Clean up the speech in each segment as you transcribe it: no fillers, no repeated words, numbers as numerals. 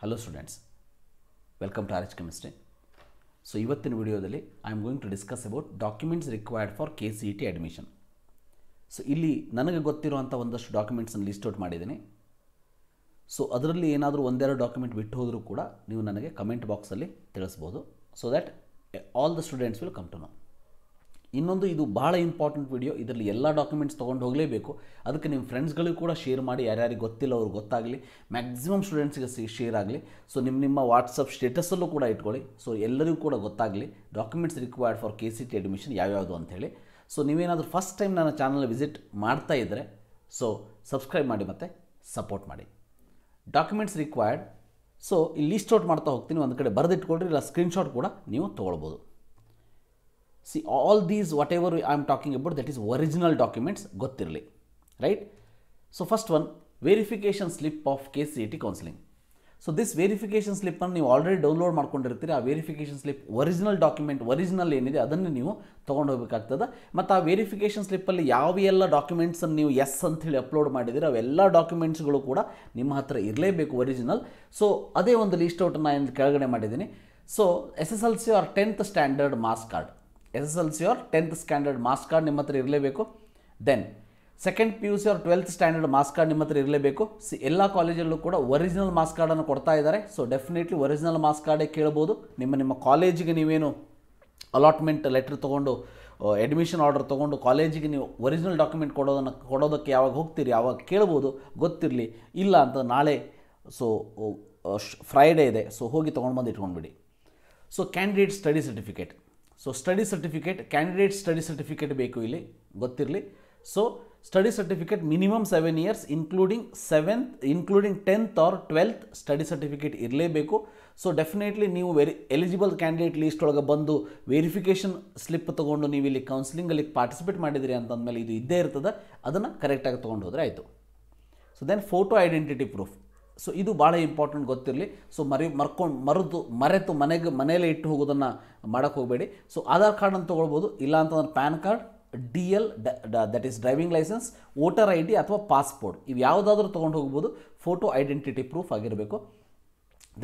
Hello students, welcome to RH Chemistry. So ಇವತ್ತಿನ ವಿಡಿಯೋದಲ್ಲಿ I am going to discuss about documents required for KCET admission. So ಇಲ್ಲಿ ನನಗೆ ಗೊತ್ತಿರುವಂಥ ಒಂದಷ್ಟು ಡಾಕ್ಯುಮೆಂಟ್ಸನ್ನು list out ಮಾಡಿದ್ದೀನಿ. ಸೊ ಅದರಲ್ಲಿ ಏನಾದರೂ ಒಂದೆರಡು ಡಾಕ್ಯುಮೆಂಟ್ ಬಿಟ್ಟು ಹೋದರೂ ಕೂಡ ನೀವು ನನಗೆ ಕಮೆಂಟ್ ಬಾಕ್ಸಲ್ಲಿ ತಿಳಿಸ್ಬೋದು. So that all the students will come to know. ಇನ್ನೊಂದು ಇದು ಭಾಳ ಇಂಪಾರ್ಟೆಂಟ್ ವಿಡಿಯೋ. ಇದರಲ್ಲಿ ಎಲ್ಲ ಡಾಕ್ಯುಮೆಂಟ್ಸ್ ತೊಗೊಂಡು ಹೋಗಲೇಬೇಕು. ಅದಕ್ಕೆ ನಿಮ್ಮ ಫ್ರೆಂಡ್ಸ್ಗಳಿಗೂ ಕೂಡ ಶೇರ್ ಮಾಡಿ, ಯಾರ್ಯಾರಿಗೆ ಗೊತ್ತಿಲ್ಲ ಅವ್ರಿಗೆ ಗೊತ್ತಾಗಲಿ, ಮ್ಯಾಕ್ಸಿಮಮ್ ಸ್ಟೂಡೆಂಟ್ಸ್ಗೆ ಶೇರ್ ಆಗಲಿ. ಸೊ ನಿಮ್ಮ ವಾಟ್ಸಪ್ ಸ್ಟೇಟಸಲ್ಲೂ ಕೂಡ ಇಟ್ಕೊಳ್ಳಿ. ಸೊ ಎಲ್ಲರಿಗೂ ಕೂಡ ಗೊತ್ತಾಗಲಿ documents required for KCET admission ಯಾವ್ಯಾವುದು ಅಂಥೇಳಿ. ಸೊ ನೀವೇನಾದರೂ ಫಸ್ಟ್ ಟೈಮ್ ನನ್ನ ಚಾನಲ್ ವಿಸಿಟ್ ಮಾಡ್ತಾ ಇದ್ದರೆ ಸೊ ಸಬ್ಸ್ಕ್ರೈಬ್ ಮಾಡಿ ಮತ್ತು ಸಪೋರ್ಟ್ ಮಾಡಿ. Documents required. ಸೊ ಇಲ್ಲಿ ಲಿಸ್ಟ್ ಔಟ್ ಮಾಡ್ತಾ ಹೋಗ್ತೀನಿ. ಒಂದು ಕಡೆ ಬರೆದಿಟ್ಕೊಳ್ರಿ, ಇಲ್ಲ ಸ್ಕ್ರೀನ್ಶಾಟ್ ಕೂಡ ನೀವು ತೊಗೊಳ್ಬೋದು. See, all these whatever I am talking about, that is original documents ಗೊತ್ತಿರಲಿ, right? So first one, verification slip of KCET counseling. So this verification slip ಅನ್ನು ನೀವು ಆಲ್ರೆಡಿ ಡೌನ್ಲೋಡ್ ಮಾಡ್ಕೊಂಡಿರ್ತೀರಿ. ಆ verification slip original document, original ಏನಿದೆ ಅದನ್ನು ನೀವು ತೊಗೊಂಡು ಹೋಗಬೇಕಾಗ್ತದೆ. ಮತ್ತು ಆ ವೆರಿಫಿಕೇಷನ್ ಸ್ಲಿಪ್ಪಲ್ಲಿ ಯಾವ ಎಲ್ಲ ಡಾಕ್ಯುಮೆಂಟ್ಸನ್ನು ನೀವು ಎಸ್ ಅಂಥೇಳಿ ಅಪ್ಲೋಡ್ ಮಾಡಿದರೆ ಅವೆಲ್ಲ ಡಾಕ್ಯುಮೆಂಟ್ಸ್ಗಳು ಕೂಡ ನಿಮ್ಮ ಹತ್ರ ಇರಲೇಬೇಕು, ಒರಿಜಿನಲ್. ಸೊ ಅದೇ ಒಂದು ಲಿಸ್ಟ್ ಔಟನ್ನು ನಾನು ಕೆಳಗಡೆ ಮಾಡಿದ್ದೀನಿ. So SSLC or 10th standard marks card, SSLC or 10th standard marks card ನಿಮ್ಮ ಹತ್ರ ಇರಲೇಬೇಕು. Then second PUC or 12th standard marks card ನಿಮ್ಮ ಹತ್ರ ಇರಲೇಬೇಕು. ಎಲ್ಲ ಕಾಲೇಜಲ್ಲೂ ಕೂಡ ಒರಿಜಿನಲ್ ಮಾರ್ಕ್ಸ್ ಕಾರ್ಡನ್ನು ಕೊಡ್ತಾ ಇದ್ದಾರೆ. ಸೊ ಡೆಫಿನೆಟ್ಲಿ ಒರಿಜಿನಲ್ ಮಾರ್ಕ್ಸ್ ಕಾರ್ಡೇ ಕೇಳ್ಬೋದು. ನಿಮ್ಮ ಕಾಲೇಜಿಗೆ ನೀವೇನು ಅಲಾಟ್ಮೆಂಟ್ ಲೆಟ್ರ್ ತೊಗೊಂಡು ಅಡ್ಮಿಷನ್ ಆರ್ಡರ್ ತೊಗೊಂಡು ಕಾಲೇಜಿಗೆ ನೀವು ಒರಿಜಿನಲ್ ಡಾಕ್ಯುಮೆಂಟ್ ಕೊಡೋದಕ್ಕೆ ಯಾವಾಗ ಹೋಗ್ತೀರಿ ಆವಾಗ ಕೇಳ್ಬೋದು, ಗೊತ್ತಿರಲಿ. ಇಲ್ಲ ಅಂತ ನಾಳೆ ಸೊ ಫ್ರೈಡೇ ಇದೆ, ಸೊ ಹೋಗಿ ತೊಗೊಂಡು ಬಂದು ಇಟ್ಕೊಂಡ್ಬಿಡಿ. So candidate study certificate. So study certificate, candidate study certificate ಬೇಕು, ಇಲ್ಲಿ ಗೊತ್ತಿರಲಿ. So study certificate minimum 7 years including 10th or 12th study certificate ಇರಲೇಬೇಕು. ಸೊ ಡೆಫಿನೆಟ್ಲಿ ನೀವು ಎಲಿಜಿಬಲ್ ಕ್ಯಾಂಡಿಡೇಟ್ ಲೀಸ್ಟ್ ಒಳಗೆ ಬಂದು ವೆರಿಫಿಕೇಷನ್ ಸ್ಲಿಪ್ ತೊಗೊಂಡು ನೀವು ಇಲ್ಲಿ ಕೌನ್ಸಿಲಿಂಗಲ್ಲಿ ಪಾರ್ಟಿಸಿಪೇಟ್ ಮಾಡಿದಿರಿ ಅಂತಂದಮೇಲೆ ಇದು ಇದ್ದೇ ಇರ್ತದೆ. ಅದನ್ನು ಕರೆಕ್ಟಾಗಿ ತೊಗೊಂಡು ಹೋದರೆ ಆಯಿತು. So then photo identity proof. So ಇದು ಭಾಳ ಇಂಪಾರ್ಟೆಂಟ್, ಗೊತ್ತಿರಲಿ. ಸೊ ಮರೆತು ಮನೆಯಲ್ಲೇ ಇಟ್ಟು ಹೋಗೋದನ್ನು ಮಾಡೋಕ್ಕೆ ಹೋಗಬೇಡಿ. ಸೊ ಆಧಾರ್ ಕಾರ್ಡನ್ನು ತೊಗೊಳ್ಬೋದು, ಇಲ್ಲ ಅಂತಂದ್ರೆ PAN card, DL that is driving licence, voter ID ಅಥವಾ ಪಾಸ್ಪೋರ್ಟ್, ಇವು ಯಾವುದಾದ್ರೂ ತೊಗೊಂಡು ಹೋಗ್ಬೋದು. ಫೋಟೋ ಐಡೆಂಟಿಟಿ ಪ್ರೂಫ್ ಆಗಿರಬೇಕು.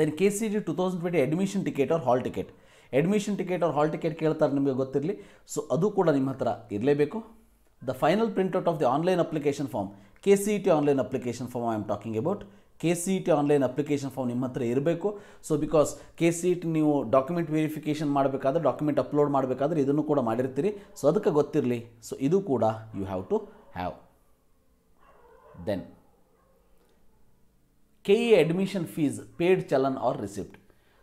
Then KCET 2020 admission ticket or hall ticket. Admission ticket or hall ticket ಕೇಳ್ತಾರೆ, ನಿಮಗೆ ಗೊತ್ತಿರಲಿ. ಸೊ ಅದು ಕೂಡ ನಿಮ್ಮ ಹತ್ರ ಇರಲೇಬೇಕು. The final printout of the online application form, KCET online application form I am talking about. KCET online application form ನಿಮ್ಮ ಹತ್ರ ಇರಬೇಕು. ಸೊ ಬಿಕಾಸ್ KCET ನೀವು ಡಾಕ್ಯುಮೆಂಟ್ ವೆರಿಫಿಕೇಷನ್ ಮಾಡಬೇಕಾದ್ರೆ, ಡಾಕ್ಯುಮೆಂಟ್ ಅಪ್ಲೋಡ್ ಮಾಡಬೇಕಾದ್ರೆ ಇದನ್ನು ಕೂಡ ಮಾಡಿರ್ತೀರಿ. ಸೊ ಅದಕ್ಕೆ ಗೊತ್ತಿರಲಿ. ಸೊ ಇದು ಕೂಡ you have to have. Then KEA admission fees paid challan or receipt.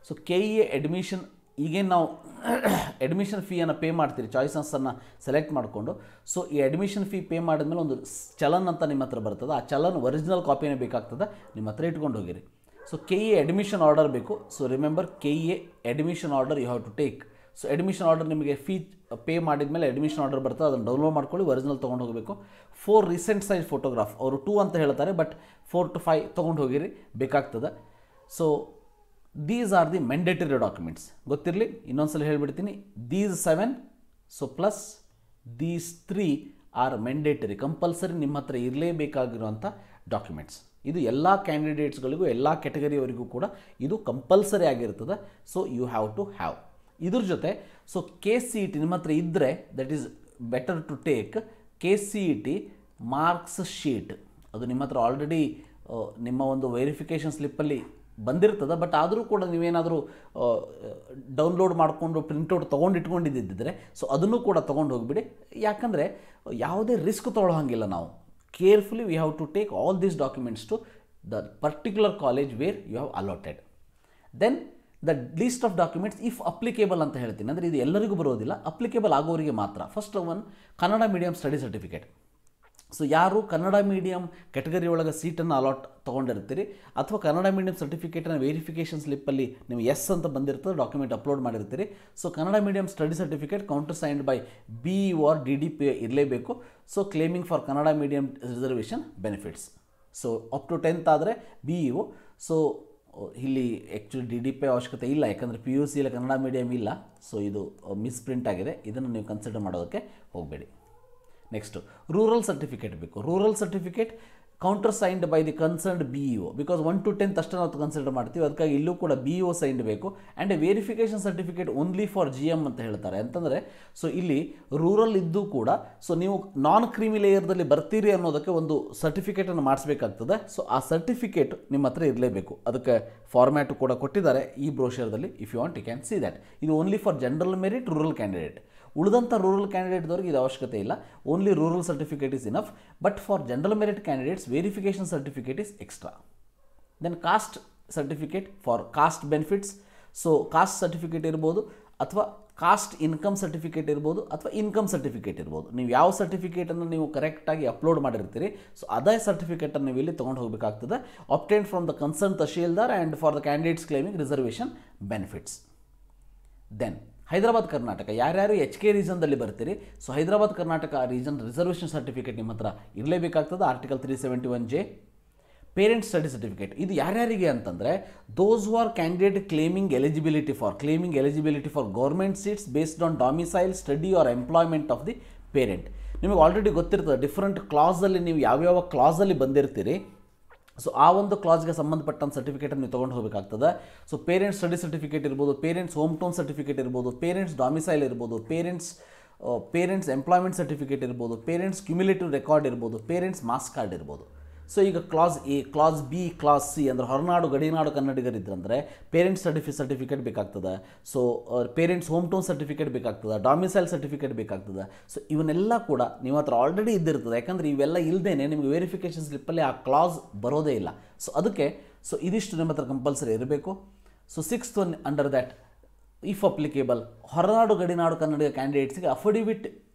So KEA admission, ಈಗೇನು ನಾವು ಅಡ್ಮಿಷನ್ ಫೀಯನ್ನು ಪೇ ಮಾಡ್ತೀರಿ, ಚಾಯ್ಸಸನ್ನು ಸೆಲೆಕ್ಟ್ ಮಾಡಿಕೊಂಡು. ಸೊ ಈ ಅಡ್ಮಿಷನ್ ಫೀ ಪೇ ಮಾಡಿದ್ಮೇಲೆ ಒಂದು ಚಲನ್ ಅಂತ ನಿಮ್ಮ ಹತ್ರ ಬರ್ತದೆ. ಆ ಚಲನ್ ಒರಿಜಿನಲ್ ಕಾಪಿನೇ ಬೇಕಾಗ್ತದೆ, ನಿಮ್ಮ ಹತ್ರ ಇಟ್ಕೊಂಡು ಹೋಗಿರಿ. ಸೊ KEA ಅಡ್ಮಿಷನ್ ಆರ್ಡರ್ ಬೇಕು. So remember, KEA admission order you have to take. So admission order ನಿಮಗೆ ಫೀ ಪೇ ಮಾಡಿದ್ಮೇಲೆ ಅಡ್ಮಿಷನ್ ಆರ್ಡರ್ ಬರ್ತದೆ, ಅದನ್ನು ಡೌನ್ಲೋಡ್ ಮಾಡ್ಕೊಳ್ಳಿ, ಒರಿಜಿನಲ್ ತೊಗೊಂಡು ಹೋಗಬೇಕು. 4 ರೀಸೆಂಟ್ ಸೈಜ್ ಫೋಟೋಗ್ರಾಫ್, ಅವರು 2 ಅಂತ ಹೇಳ್ತಾರೆ, ಬಟ್ 4 to 5 ತೊಗೊಂಡು ಹೋಗಿರಿ, ಬೇಕಾಗ್ತದೆ. So these are the mandatory documents, ಗೊತ್ತಿರಲಿ. ಇನ್ನೊಂದ್ಸಲ ಹೇಳ್ಬಿಡ್ತೀನಿ, these 7 so plus these 3 are mandatory, compulsory ನಿಮ್ಮ ಹತ್ರ ಇರಲೇಬೇಕಾಗಿರುವಂಥ ಡಾಕ್ಯುಮೆಂಟ್ಸ್. ಇದು ಎಲ್ಲ ಕ್ಯಾಂಡಿಡೇಟ್ಸ್ಗಳಿಗೂ, ಎಲ್ಲ ಕ್ಯಾಟಗರಿಯವರಿಗೂ ಕೂಡ ಇದು ಕಂಪಲ್ಸರಿ ಆಗಿರ್ತದೆ. So you have to have. ಇದ್ರ ಜೊತೆ ಸೊ KCET ನಿಮ್ಮ ಹತ್ರ ಇದ್ದರೆ that is better to take KCET marks sheet. ಅದು ನಿಮ್ಮ ಹತ್ರ ಆಲ್ರೆಡಿ ನಿಮ್ಮ ಒಂದು ವೆರಿಫಿಕೇಷನ್ ಸ್ಲಿಪ್ಪಲ್ಲಿ ಬಂದಿರ್ತದೆ. ಬಟ್ ಆದರೂ ಕೂಡ ನೀವೇನಾದರೂ ಡೌನ್ಲೋಡ್ ಮಾಡಿಕೊಂಡು ಪ್ರಿಂಟೌಟ್ ತೊಗೊಂಡು ಇಟ್ಕೊಂಡಿದ್ದಿದ್ದರೆ ಸೊ ಅದನ್ನು ಕೂಡ ತೊಗೊಂಡು ಹೋಗಿಬಿಡಿ. ಯಾಕಂದರೆ ಯಾವುದೇ ರಿಸ್ಕ್ ತೊಗೊಳ್ಳೋ ಹಾಗಿಲ್ಲ. ನಾವು carefully we have to take all these documents to the particular college where you have allotted. Then the list of documents if applicable ಅಂತ ಹೇಳ್ತೀನಿ. ಅಂದರೆ ಇದು ಎಲ್ಲರಿಗೂ ಬರೋದಿಲ್ಲ, ಅಪ್ಲಿಕೇಬಲ್ ಆಗೋರಿಗೆ ಮಾತ್ರ. First one, Kannada medium study certificate. So ಯಾರು ಕನ್ನಡ ಮೀಡಿಯಂ ಕ್ಯಾಟಗರಿ ಒಳಗೆ ಸೀಟನ್ನು ಅಲಾಟ್ ತೊಗೊಂಡಿರ್ತೀರಿ ಅಥವಾ ಕನ್ನಡ ಮೀಡಿಯಂ ಸರ್ಟಿಫಿಕೇಟನ್ನು ವೆರಿಫಿಕೇಷನ್ ಸ್ಲಿಪ್ಪಲ್ಲಿ ನೀವು ಎಸ್ ಅಂತ ಬಂದಿರ್ತದೆ, ಡಾಕ್ಯುಮೆಂಟ್ ಅಪ್ಲೋಡ್ ಮಾಡಿರ್ತೀರಿ. So Kannada medium study certificate countersigned by BEO or DDP ಇರಲೇಬೇಕು. So claiming for Kannada medium reservation benefits. So up to 10th ಆದರೆ BEO. ಸೊ ಇಲ್ಲಿ ಆ್ಯಕ್ಚುಲಿ DDP ಅವಶ್ಯಕತೆ ಇಲ್ಲ, ಯಾಕಂದರೆ PUC ಇಲ್ಲ, ಕನ್ನಡ ಮೀಡಿಯಂ ಇಲ್ಲ. ಸೊ ಇದು ಮಿಸ್ಪ್ರಿಂಟ್ ಆಗಿದೆ, ಇದನ್ನು ನೀವು ಕನ್ಸಿಡರ್ ಮಾಡೋದಕ್ಕೆ ಹೋಗಬೇಡಿ. ನೆಕ್ಸ್ಟು ರೂರಲ್ ಸರ್ಟಿಫಿಕೇಟ್ ಬೇಕು. Rural certificate countersigned by the concerned BEO, because 1 to 10 ಅಷ್ಟೇ ನಾವು ಕನ್ಸಿಡರ್ ಮಾಡ್ತೀವಿ, ಅದಕ್ಕಾಗಿ ಇಲ್ಲೂ ಕೂಡ BEO ಸೈನ್ಡ್ ಬೇಕು. And A verification certificate only for GM ಅಂತ ಹೇಳ್ತಾರೆ. ಅಂತಂದರೆ ಸೊ ಇಲ್ಲಿ ರೂರಲ್ ಇದ್ದು ಕೂಡ ಸೊ ನೀವು ನಾನ್ ಕ್ರೀಮಿ ಲೇಯರ್ದಲ್ಲಿ ಬರ್ತೀರಿ ಅನ್ನೋದಕ್ಕೆ ಒಂದು ಸರ್ಟಿಫಿಕೇಟನ್ನು ಮಾಡಿಸ್ಬೇಕಾಗ್ತದೆ. ಸೊ ಆ ಸರ್ಟಿಫಿಕೇಟ್ ನಿಮ್ಮ ಹತ್ರ ಇರಲೇಬೇಕು. ಅದಕ್ಕೆ ಫಾರ್ಮ್ಯಾಟು ಕೂಡ ಕೊಟ್ಟಿದ್ದಾರೆ ಈ ಬ್ರೋಷರ್ದಲ್ಲಿ. If you want you can see that. ಇದು only for general merit rural candidate. ಉಳಿದಂಥ ರೂರಲ್ ಕ್ಯಾಂಡಿಡೇಟ್ದವ್ರಿಗೆ ಇದು ಅವಶ್ಯಕತೆ ಇಲ್ಲ. Only rural certificate is enough. But for general merit candidates verification certificate is extra. Then caste certificate for caste benefits. So caste certificate ಇರ್ಬೋದು, ಅಥವಾ caste income certificate ಇರ್ಬೋದು, ಅಥವಾ income certificate ಇರ್ಬೋದು. ನೀವು ಯಾವ ಸರ್ಟಿಫಿಕೇಟನ್ನು ನೀವು ಕರೆಕ್ಟಾಗಿ ಅಪ್ಲೋಡ್ ಮಾಡಿರ್ತೀರಿ, ಸೊ ಅದೇ ಸರ್ಟಿಫಿಕೇಟನ್ನು ನೀವು ಇಲ್ಲಿ ತೊಗೊಂಡು ಹೋಗಬೇಕಾಗ್ತದೆ. Obtained from the concern tahsildar and for the candidates claiming reservation benefits. Then Hyderabad Karnataka, ಯಾರ್ಯಾರು HK ರೀಜನ್ದಲ್ಲಿ ಬರ್ತೀರಿ, so Hyderabad Karnataka region reservation certificate ನಿಮ್ಮ ಹತ್ರ ಇರಲೇಬೇಕಾಗ್ತದೆ. Article 371J. Parent study certificate ಇದು ಯಾರ್ಯಾರಿಗೆ ಅಂತಂದರೆ those who are candidate claiming eligibility for government seats based on domicile, study or employment of the parent. ನಿಮಗೆ ಆಲ್ರೆಡಿ ಗೊತ್ತಿರ್ತದೆ ಡಿಫ್ರೆಂಟ್ ಕ್ಲಾಸಲ್ಲಿ ನೀವು ಯಾವ್ಯಾವ ಕ್ಲಾಸಲ್ಲಿ ಬಂದಿರ್ತೀರಿ, ಸೊ ಆ ಒಂದು ಕ್ಲಾಸ್ಗೆ ಸಂಬಂಧಪಟ್ಟಂಥ ಸರ್ಟಿಫಿಕೇಟನ್ನು ನೀವು ತೊಗೊಂಡು ಹೋಗಬೇಕಾಗ್ತದೆ. ಸೊ ಪೇರೆಂಟ್ಸ್ ಸ್ಟಡಿ ಸರ್ಟಿಫಿಕೇಟ್ ಇರ್ಬೋದು, ಪೇರೆಂಟ್ಸ್ ಹೋಮ್ ಟೌನ್ ಸರ್ಟಿಫಿಕೇಟ್ ಇರ್ಬೋದು, ಪೇರೆಂಟ್ಸ್ ಡಾಮಿಸೈಲ್ ಇರ್ಬೋದು, ಪೇರೆಂಟ್ಸ್ ಎಂಪ್ಲಾಯ್ಮೆಂಟ್ ಸರ್ಟಿಫಿಕೇಟ್ ಇರ್ಬೋದು, ಪೇರೆಂಟ್ಸ್ ಕ್ಯುಮ್ಯುಲೇಟಿವ್ ರೆಕಾರ್ಡ್ ಇರ್ಬೋದು, ಪೇರೆಂಟ್ಸ್ ಮಾಸ್ ಕಾರ್ಡ್ ಇರ್ಬೋದು. ಸೊ ಈಗ class A, class B, class C ಅಂದರೆ ಹೊರನಾಡು ಗಡಿನಾಡು ಕನ್ನಡಿಗರಿದ್ರಂದರೆ ಪೇರೆಂಟ್ಸ್ ಸರ್ಟಿಫಿಕೇಟ್ ಬೇಕಾಗ್ತದೆ. So parents home town certificate ಬೇಕಾಗ್ತದೆ, ಡಾಮಿಸೈಲ್ ಸರ್ಟಿಫಿಕೇಟ್ ಬೇಕಾಗ್ತದೆ. ಸೊ ಇವನ್ನೆಲ್ಲ ಕೂಡ ನಿಮ್ಮ ಹತ್ರ ಆಲ್ರೆಡಿ ಇದ್ದಿರ್ತದೆ. ಯಾಕಂದರೆ ಇವೆಲ್ಲ ಇಲ್ಲದೇನೆ ನಿಮಗೆ ವೆರಿಫಿಕೇಷನ್ ಸ್ಲಿಪ್ಪಲ್ಲಿ ಆ ಕ್ಲಾಸ್ ಬರೋದೇ ಇಲ್ಲ. ಸೊ ಅದಕ್ಕೆ ಸೊ ಇದಿಷ್ಟು ನಿಮ್ಮ ಹತ್ರ ಕಂಪಲ್ಸರಿ ಇರಬೇಕು. So 6th one under that, if applicable, ಹೊರನಾಡು ಗಡಿನಾಡು ಕನ್ನಡಿಗ ಕ್ಯಾಂಡಿಡೇಟ್ಸ್ಗೆ ಅಫಿಡವಿಟ್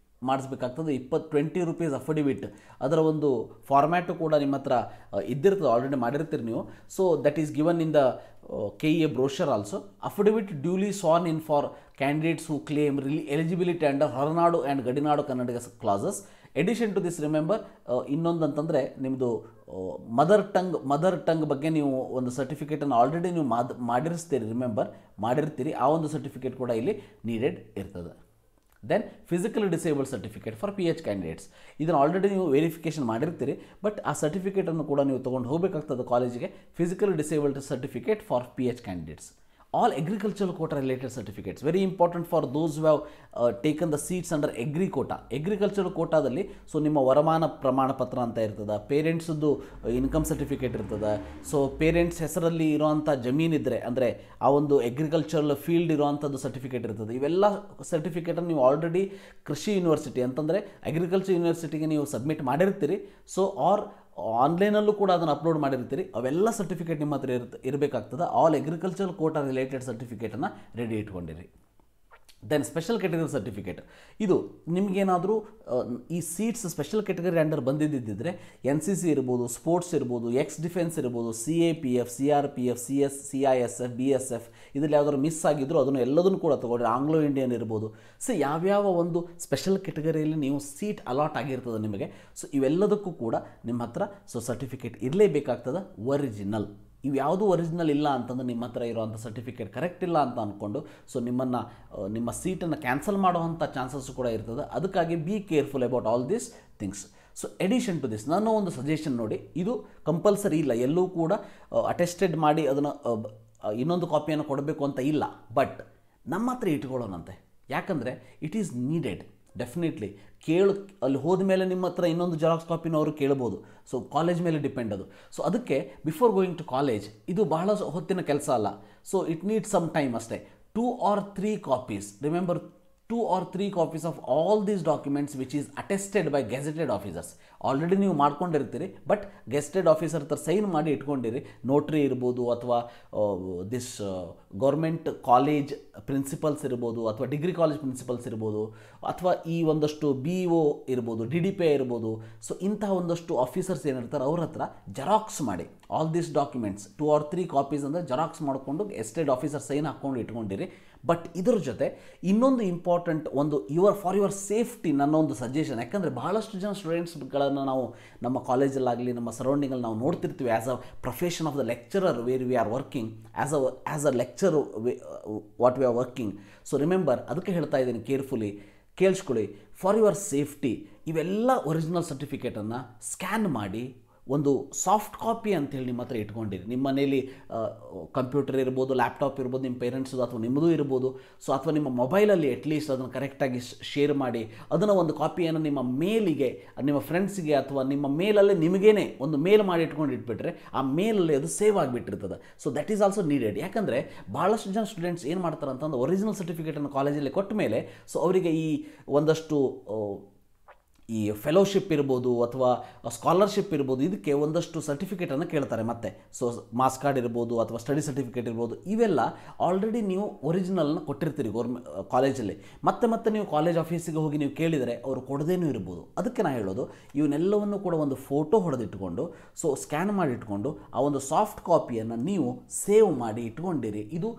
ಮಾಡಿಸ್ಬೇಕಾಗ್ತದೆ. 20 ರೂಪೀಸ್ ಅಫಿಡವಿಟ್. ಅದರ ಒಂದು ಫಾರ್ಮ್ಯಾಟು ಕೂಡ ನಿಮ್ಮ ಹತ್ರ ಇದ್ದಿರ್ತದೆ, ಆಲ್ರೆಡಿ ಮಾಡಿರ್ತೀರಿ ನೀವು. So that is given in the KEA brochure also. Affidavit duly sworn in for candidates who claim eligibility under ಹೊರನಾಡು ಆ್ಯಂಡ್ ಗಡಿನಾಡು ಕನ್ನಡಿಗ classes. Addition to this remember, ಇನ್ನೊಂದು ಅಂತಂದರೆ ನಿಮ್ಮದು ಮದರ್ ಟಂಗ್ ಬಗ್ಗೆ ನೀವು ಒಂದು ಸರ್ಟಿಫಿಕೇಟನ್ನು ಆಲ್ರೆಡಿ ನೀವು ಮಾಡಿರ್ತೀರಿ. ಆ ಒಂದು ಸರ್ಟಿಫಿಕೇಟ್ ಕೂಡ ಇಲ್ಲಿ ನೀಡೆಡ್ ಇರ್ತದೆ. Then physically disabled certificate for PH candidates. ಇದನ್ನು ಆಲ್ರೆಡಿ ನೀವು ವೆರಿಫಿಕೇಷನ್ ಮಾಡಿರ್ತೀರಿ, ಬಟ್ ಆ ಸರ್ಟಿಫಿಕೇಟನ್ನು ಕೂಡ ನೀವು ತೊಗೊಂಡು ಹೋಗಬೇಕಾಗ್ತದೆ ಕಾಲೇಜಿಗೆ. Physically disabled certificate for PH candidates. All agricultural quota related certificates, very important for those have taken the seats under agricultural ಕೋಟಾದಲ್ಲಿ. ಸೊ ನಿಮ್ಮ ವರಮಾನ ಪ್ರಮಾಣ ಪತ್ರ ಅಂತ ಇರ್ತದೆ, ಪೇರೆಂಟ್ಸದ್ದು ಇನ್ಕಮ್ ಸರ್ಟಿಫಿಕೇಟ್ ಇರ್ತದೆ. ಸೊ ಪೇರೆಂಟ್ಸ್ ಹೆಸರಲ್ಲಿ ಇರೋವಂಥ ಜಮೀನಿದ್ದರೆ ಅಂದರೆ ಆ ಒಂದು ಅಗ್ರಿಕಲ್ಚರಲ್ ಫೀಲ್ಡ್ ಇರೋವಂಥದ್ದು ಸರ್ಟಿಫಿಕೇಟ್ ಇರ್ತದೆ. ಇವೆಲ್ಲ ಸರ್ಟಿಫಿಕೇಟನ್ನು ನೀವು ಆಲ್ರೆಡಿ ಕೃಷಿ ಯೂನಿವರ್ಸಿಟಿ ಅಂತಂದರೆ ಅಗ್ರಿಕಲ್ಚರ್ ಯೂನಿವರ್ಸಿಟಿಗೆ ನೀವು ಸಬ್ಮಿಟ್ ಮಾಡಿರ್ತೀರಿ. ಸೊ ಆನ್ಲೈನಲ್ಲೂ ಕೂಡ ಅದನ್ನು ಅಪ್ಲೋಡ್ ಮಾಡಿರ್ತೀರಿ. ಅವೆಲ್ಲ ಸರ್ಟಿಫಿಕೇಟ್ ನಿಮ್ಮ ಹತ್ರ ಇರಬೇಕಾಗ್ತದೆ. ಆಲ್ ಅಗ್ರಿಕಲ್ಚರಲ್ ಕೋಟಾ ರಿಲೇಟೆಡ್ ಸರ್ಟಿಫಿಕೇಟನ್ನು ರೆಡಿ ಇಟ್ಕೊಂಡಿರಿ. ದೆನ್ ಸ್ಪೆಷಲ್ ಕ್ಯಾಟಗರಿ ಸರ್ಟಿಫಿಕೇಟ್, ಇದು ನಿಮಗೇನಾದರೂ ಈ ಸೀಟ್ಸ್ ಸ್ಪೆಷಲ್ ಕ್ಯಾಟಗರಿ ಅಂಡರ್ ಬಂದಿದ್ದಿದ್ದರೆ NCC ಇರ್ಬೋದು, ಸ್ಪೋರ್ಟ್ಸ್ ಇರ್ಬೋದು, ಡಿಫೆನ್ಸ್ ಇರ್ಬೋದು, CAPF, CRPF, CS, CISF, BSF, ಇದರಲ್ಲಿ ಯಾವ್ದಾದ್ರು ಮಿಸ್ ಆಗಿದ್ರು ಅದನ್ನು ಎಲ್ಲದನ್ನು ಕೂಡ ತೊಗೊಳ್ಳಿ. ಆಂಗ್ಲೋ ಇಂಡಿಯನ್ ಇರ್ಬೋದು. ಸೊ ಯಾವ್ಯಾವ ಒಂದು ಸ್ಪೆಷಲ್ ಕ್ಯಾಟಗರಿಯಲ್ಲಿ ನೀವು ಸೀಟ್ ಅಲಾಟ್ ಆಗಿರ್ತದೆ ನಿಮಗೆ, ಸೊ ಇವೆಲ್ಲದಕ್ಕೂ ಕೂಡ ನಿಮ್ಮ ಹತ್ರ ಸೊ ಸರ್ಟಿಫಿಕೇಟ್ ಇರಲೇಬೇಕಾಗ್ತದೆ ಒರಿಜಿನಲ್. ಇವು ಯಾವುದೂ ಒರಿಜಿನಲ್ ಇಲ್ಲ ಅಂತಂದ್ರೆ ನಿಮ್ಮ ಹತ್ರ ಇರೋವಂಥ ಸರ್ಟಿಫಿಕೇಟ್ ಕರೆಕ್ಟ್ ಇಲ್ಲ ಅಂತ ಅಂದ್ಕೊಂಡು ಸೊ ನಿಮ್ಮ ಸೀಟನ್ನು ಕ್ಯಾನ್ಸಲ್ ಮಾಡುವಂಥ ಚಾನ್ಸಸ್ಸು ಕೂಡ ಇರ್ತದೆ. ಅದಕ್ಕಾಗಿ be careful about all these things. So addition to this ನನ್ನ ಒಂದು ಸಜೆಷನ್ ನೋಡಿ, ಇದು ಕಂಪಲ್ಸರಿ ಇಲ್ಲ, ಎಲ್ಲೂ ಕೂಡ ಅಟೆಸ್ಟೆಡ್ ಮಾಡಿ ಅದನ್ನು ಇನ್ನೊಂದು ಕಾಪಿಯನ್ನು ಕೊಡಬೇಕು ಅಂತ ಇಲ್ಲ. ಬಟ್ ನಮ್ಮ ಹತ್ರ ಇಟ್ಕೊಳ್ಳೋಣಂತೆ, ಯಾಕಂದರೆ ಇಟ್ ಈಸ್ ನೀಡೆಡ್. ಡೆಫಿನೆಟ್ಲಿ ಅಲ್ಲಿ ಹೋದ ಮೇಲೆ ನಿಮ್ಮ ಹತ್ರ ಇನ್ನೊಂದು ಜೆರಾಕ್ಸ್ ಕಾಪಿನ ಅವರು ಕೇಳ್ಬೋದು. ಸೊ ಕಾಲೇಜ್ ಮೇಲೆ ಡಿಪೆಂಡ್ ಅದು. ಸೊ ಅದಕ್ಕೆ ಬಿಫೋರ್ ಗೋಯಿಂಗ್ ಟು ಕಾಲೇಜ್ ಇದು ಬಹಳ ಹೊತ್ತಿನ ಕೆಲಸ ಅಲ್ಲ. So it need some time ಅಷ್ಟೇ. 2 or 3 copies, remember 2 or 3 copies of all these documents which is attested by gazetted officers. Already ನೀವು ಮಾಡ್ಕೊಂಡಿರ್ತೀರಿ, ಬಟ್ ಗೆಸ್ಟೆಡ್ ಆಫೀಸರ್ ಹತ್ರ ಸೈನ್ ಮಾಡಿ ಇಟ್ಕೊಂಡಿರಿ. ನೋಟ್ರಿ ಇರ್ಬೋದು, ಅಥವಾ ದಿಸ್ ಗೌರ್ಮೆಂಟ್ ಕಾಲೇಜ್ ಪ್ರಿನ್ಸಿಪಲ್ಸ್ ಇರ್ಬೋದು, ಅಥವಾ ಡಿಗ್ರಿ ಕಾಲೇಜ್ ಪ್ರಿನ್ಸಿಪಲ್ಸ್ ಇರ್ಬೋದು, ಅಥವಾ ಈ ಒಂದಷ್ಟು BO ಇರ್ಬೋದು, DDPI ಇರ್ಬೋದು. ಸೊ ಇಂತಹ ಒಂದಷ್ಟು ಆಫೀಸರ್ಸ್ ಏನಿರ್ತಾರೆ ಅವ್ರ ಹತ್ರ ಜೆರಾಕ್ಸ್ ಮಾಡಿ all this documents 2 or 3 copies ಅಂದರೆ ಜೆರಾಕ್ಸ್ ಮಾಡಿಕೊಂಡು ಗೆಸ್ಟೆಡ್ ಆಫೀಸರ್ ಸೈನ್ ಹಾಕ್ಕೊಂಡು ಇಟ್ಕೊಂಡಿರಿ. ಬಟ್ ಇದ್ರ ಜೊತೆ ಇನ್ನೊಂದು ಇಂಪಾರ್ಟೆಂಟ್ ಒಂದು ಫಾರ್ ಯುವರ್ ಸೇಫ್ಟಿ ನನ್ನ ಒಂದು ಸಜೆಷನ್, ಯಾಕಂದರೆ ಬಹಳಷ್ಟು ಜನ ಸ್ಟೂಡೆಂಟ್ಸ್ಗಳನ್ನು ನಾವು ನಮ್ಮ ಕಾಲೇಜಲ್ಲಾಗಲಿ ನಮ್ಮ ಸರೌಂಡಿಂಗಲ್ಲಿ ನಾವು ನೋಡ್ತಿರ್ತೀವಿ. As a profession of the lecturer where we are working, as a lecture what we are working. So remember, ಅದಕ್ಕೆ ಹೇಳ್ತಾ ಇದ್ದೀನಿ, ಕೇರ್ಫುಲಿ ಕೇಳಿಸ್ಕೊಳ್ಳಿ. ಫಾರ್ ಯುವರ್ ಸೇಫ್ಟಿ ಇವೆಲ್ಲ ಒರಿಜಿನಲ್ ಸರ್ಟಿಫಿಕೇಟನ್ನು ಸ್ಕ್ಯಾನ್ ಮಾಡಿ ಒಂದು ಸಾಫ್ಟ್ ಕಾಪಿ ಅಂತೇಳಿ ನಿಮ್ಮ ಹತ್ರ ಇಟ್ಕೊಂಡಿರಿ. ನಿಮ್ಮ ಮನೇಲಿ ಕಂಪ್ಯೂಟರ್ ಇರ್ಬೋದು, ಲ್ಯಾಪ್ಟಾಪ್ ಇರ್ಬೋದು, ನಿಮ್ಮ ಪೇರೆಂಟ್ಸ್ದು ಅಥವಾ ನಿಮ್ಮದು ಇರ್ಬೋದು. ಸೊ ಅಥವಾ ನಿಮ್ಮ ಮೊಬೈಲಲ್ಲಿ ಅಟ್ಲೀಸ್ಟ್ ಅದನ್ನು ಕರೆಕ್ಟಾಗಿ ಶೇರ್ ಮಾಡಿ ಅದನ್ನು ಒಂದು ಕಾಪಿಯನ್ನು ನಿಮ್ಮ ಮೇಲಿಗೆ, ನಿಮ್ಮ ಫ್ರೆಂಡ್ಸಿಗೆ ಅಥವಾ ನಿಮ್ಮ ಮೇಲಲ್ಲೇ ನಿಮಗೇನೆ ಒಂದು ಮೇಲ್ ಮಾಡಿ ಇಟ್ಕೊಂಡು ಇಟ್ಬಿಟ್ರೆ ಆ ಮೇಲಲ್ಲಿ ಅದು ಸೇವ್ ಆಗಿಬಿಟ್ಟಿರ್ತದೆ. So that is also needed. ಯಾಕಂದರೆ ಭಾಳಷ್ಟು ಜನ ಸ್ಟೂಡೆಂಟ್ಸ್ ಏನು ಮಾಡ್ತಾರೆ ಅಂತಂದ್ರೆ ಒರಿಜಿನಲ್ ಸರ್ಟಿಫಿಕೇಟನ್ನು ಕಾಲೇಜಲ್ಲಿ ಕೊಟ್ಟ ಮೇಲೆ ಸೊ ಅವರಿಗೆ ಈ ಒಂದಷ್ಟು ಈ ಫೆಲೋಶಿಪ್ ಇರ್ಬೋದು ಅಥವಾ ಸ್ಕಾಲರ್ಶಿಪ್ ಇರ್ಬೋದು, ಇದಕ್ಕೆ ಒಂದಷ್ಟು ಸರ್ಟಿಫಿಕೇಟನ್ನು ಕೇಳ್ತಾರೆ ಮತ್ತೆ. ಸೊ ಮಾಸ್ ಕಾರ್ಡ್ ಇರ್ಬೋದು ಅಥವಾ ಸ್ಟಡಿ ಸರ್ಟಿಫಿಕೇಟ್ ಇರ್ಬೋದು, ಇವೆಲ್ಲ ಆಲ್ರೆಡಿ ನೀವು ಒರಿಜಿನಲ್ನ ಕೊಟ್ಟಿರ್ತೀರಿ ಕಾಲೇಜಲ್ಲಿ. ಮತ್ತೆ ನೀವು ಕಾಲೇಜ್ ಆಫೀಸಿಗೆ ಹೋಗಿ ನೀವು ಕೇಳಿದರೆ ಅವರು ಕೊಡದೇನೂ ಇರ್ಬೋದು. ಅದಕ್ಕೆ ನಾನು ಹೇಳೋದು, ಇವನ್ನೆಲ್ಲವನ್ನು ಕೂಡ ಒಂದು ಫೋಟೋ ಹೊಡೆದಿಟ್ಕೊಂಡು ಸೊ ಸ್ಕ್ಯಾನ್ ಮಾಡಿ ಇಟ್ಕೊಂಡು ಆ ಒಂದು ಸಾಫ್ಟ್ ಕಾಪಿಯನ್ನು ನೀವು ಸೇವ್ ಮಾಡಿ ಇಟ್ಕೊಂಡಿರಿ. ಇದು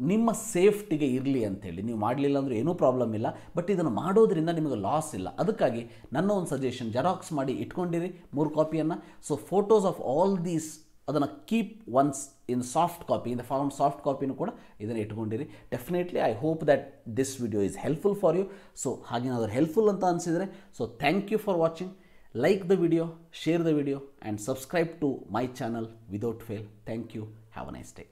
ನಿಮ್ಮ ಸೇಫ್ಟಿಗೆ ಇರಲಿ ಅಂಥೇಳಿ. ನೀವು ಮಾಡಲಿಲ್ಲ ಅಂದರೂ ಏನೂ ಪ್ರಾಬ್ಲಮ್ ಇಲ್ಲ, ಬಟ್ ಇದನ್ನು ಮಾಡೋದ್ರಿಂದ ನಿಮಗೆ ಲಾಸ್ ಇಲ್ಲ. ಅದಕ್ಕಾಗಿ ನನ್ನ ಒಂದು ಸಜೆಷನ್, ಜೆರಾಕ್ಸ್ ಮಾಡಿ ಇಟ್ಕೊಂಡಿರಿ 3 ಕಾಪಿಯನ್ನು. So photos of all these ಅದನ್ನು keep once in soft copy, in the form soft ಕಾಪಿನೂ ಕೂಡ ಇದನ್ನು ಇಟ್ಕೊಂಡಿರಿ. Definitely I hope that this video is helpful for you. So ಹಾಗೇನಾದರೂ ಹೆಲ್ಪ್ಫುಲ್ ಅಂತ ಅನಿಸಿದರೆ so thank you for watching. Like the video, share the video and subscribe to my channel without fail. Thank you. Have a nice day.